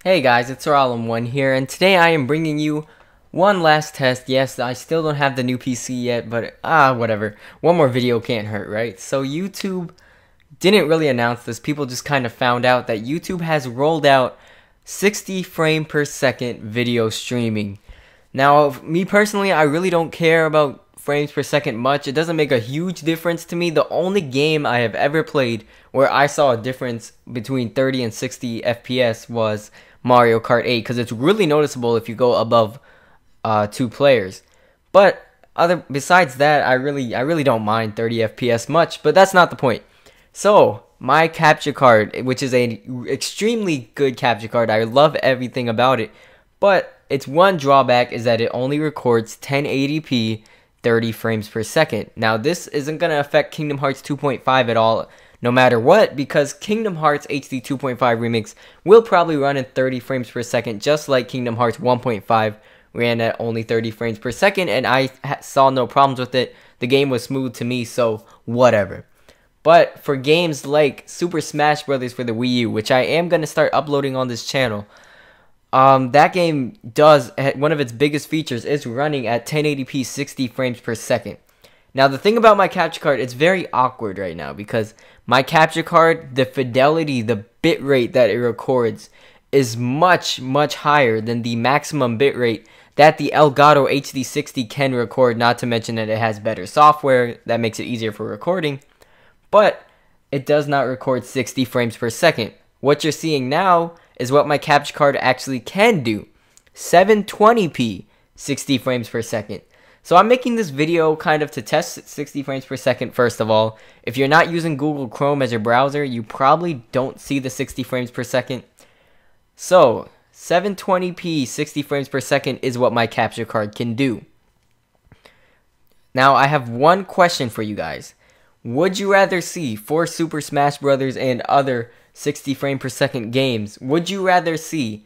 Hey guys, it's One here, and today I am bringing you one last test. Yes, I still don't have the new PC yet, but whatever. One more video can't hurt, right? So YouTube didn't really announce this. People just kind of found out that YouTube has rolled out 60 frame per second video streaming. Now, me personally, I really don't care about frames per second much. It doesn't make a huge difference to me. The only game I have ever played where I saw a difference between 30 and 60 FPS was Mario Kart 8, because it's really noticeable if you go above 2 players. But besides that, I really don't mind 30 FPS much, but that's not the point. So my capture card, which is a extremely good capture card, I love everything about it, but its one drawback is that it only records 1080p 30 frames per second. Now this isn't going to affect Kingdom Hearts 2.5 at all, no matter what, because Kingdom Hearts HD 2.5 Remix will probably run at 30 frames per second, just like Kingdom Hearts 1.5 ran at only 30 frames per second, and I saw no problems with it. The game was smooth to me, so whatever. But for games like Super Smash Bros. For the Wii U, which I am going to start uploading on this channel, that game does, one of its biggest features is running at 1080p 60 frames per second. Now the thing about my capture card, it's very awkward right now because my capture card, the fidelity, the bitrate that it records is much higher than the maximum bitrate that the Elgato HD60 can record, not to mention that it has better software that makes it easier for recording, but it does not record 60 frames per second. What you're seeing now is what my capture card actually can do, 720p 60 frames per second. So I'm making this video kind of to test 60 frames per second first of all. If you're not using Google Chrome as your browser, you probably don't see the 60 frames per second. So 720p 60 frames per second is what my capture card can do. Now I have one question for you guys. Would you rather see, for Super Smash Bros. And other 60 frame per second games, would you rather see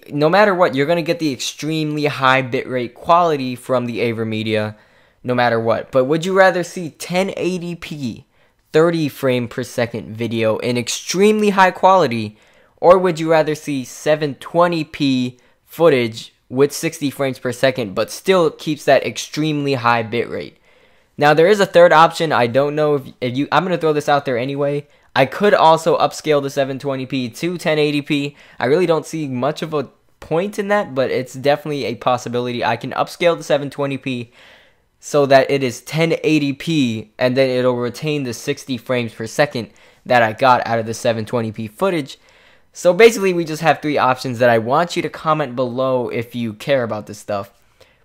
no matter what, you're going to get the extremely high bitrate quality from the AverMedia, no matter what. But would you rather see 1080p 30 frame per second video in extremely high quality, or would you rather see 720p footage with 60 frames per second, but still keeps that extremely high bitrate? Now there is a third option. I don't know if you, I'm going to throw this out there anyway. I could also upscale the 720p to 1080p. I really don't see much of a point in that, but it's definitely a possibility. I can upscale the 720p so that it is 1080p, and then it'll retain the 60 frames per second that I got out of the 720p footage. So basically, we just have 3 options that I want you to comment below if you care about this stuff.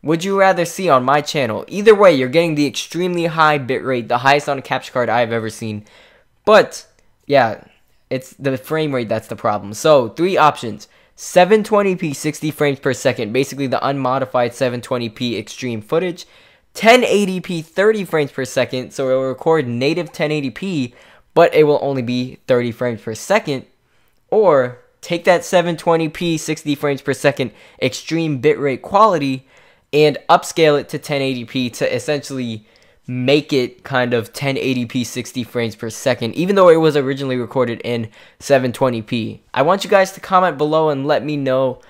Would you rather see on my channel? Either way, you're getting the extremely high bitrate, the highest on a capture card I've ever seen. But yeah, it's the frame rate that's the problem. So 3 options: 720p 60 frames per second, basically the unmodified 720p extreme footage; 1080p 30 frames per second, so it will record native 1080p, but it will only be 30 frames per second; or take that 720p 60 frames per second extreme bitrate quality and upscale it to 1080p to essentially make it kind of 1080p 60 frames per second, even though it was originally recorded in 720p. I want you guys to comment below and let me know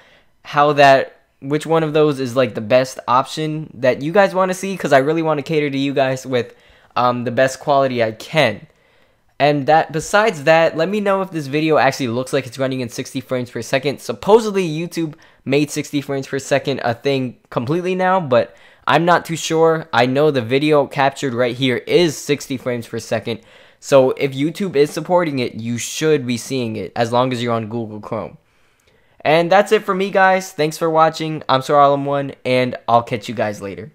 which one of those is like the best option that you guys want to see, because I really want to cater to you guys with the best quality I can. And besides that, let me know if this video actually looks like it's running in 60 frames per second. Supposedly YouTube made 60 frames per second a thing completely now, but I'm not too sure. I know the video captured right here is 60 frames per second. So if YouTube is supporting it, you should be seeing it as long as you're on Google Chrome. And that's it for me, guys. Thanks for watching. I'm One, and I'll catch you guys later.